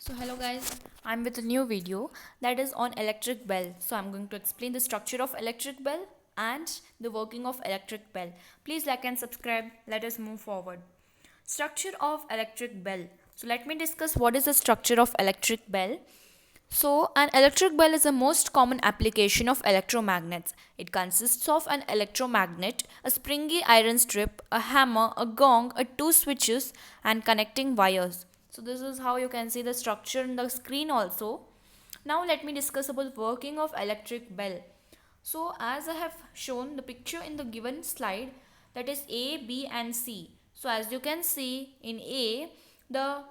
So hello guys, I'm with a new video that is on electric bell. So I'm going to explain the structure of electric bell and the working of electric bell. Please like and subscribe. Let us move forward. Structure of electric bell. So let me discuss what is the structure of electric bell. So an electric bell is the most common application of electromagnets. It consists of an electromagnet, a springy iron strip, a hammer, a gong, two switches and connecting wires. So this is how you can see the structure in the screen also. Now let me discuss about working of electric bell. So as I have shown the picture in the given slide, that is A, B and C. So as you can see in A, the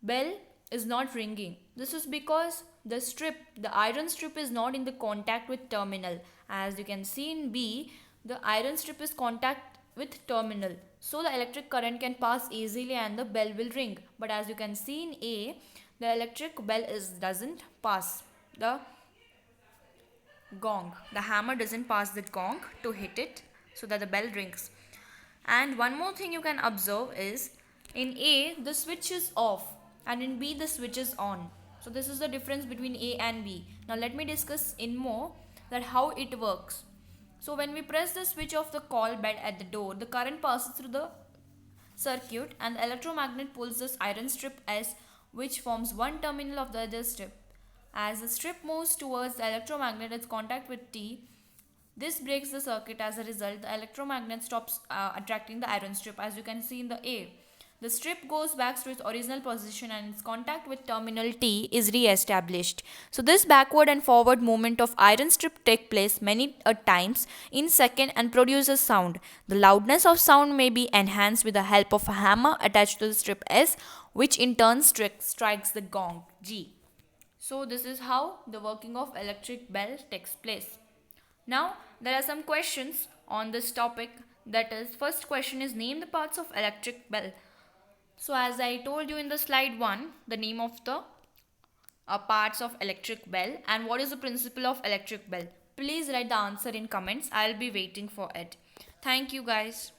bell is not ringing. This is because the iron strip is not in the contact with terminal. As you can see in B, the iron strip is contact with terminal. So the electric current can pass easily and the bell will ring. But as you can see in A, the electric bell doesn't pass the gong. The hammer doesn't pass the gong to hit it so that the bell rings. And one more thing you can observe is in A the switch is off and in B the switch is on. So this is the difference between A and B. Now let me discuss in more that how it works. So when we press the switch of the call bell at the door, the current passes through the circuit and the electromagnet pulls this iron strip S, which forms one terminal of the other strip. As the strip moves towards the electromagnet its contact with T, this breaks the circuit. As a result, the electromagnet stops attracting the iron strip, as you can see in the A. The strip goes back to its original position and its contact with terminal T is re-established. So this backward and forward movement of iron strip take place many a times in second and produces sound. The loudness of sound may be enhanced with the help of a hammer attached to the strip S, which in turn strikes the gong G. So this is how the working of electric bell takes place. Now there are some questions on this topic. That is, first question is name the parts of electric bell. So as I told you in the slide 1, the name of the parts of electric bell and what is the principle of electric bell. Please write the answer in comments. I'll be waiting for it. Thank you guys.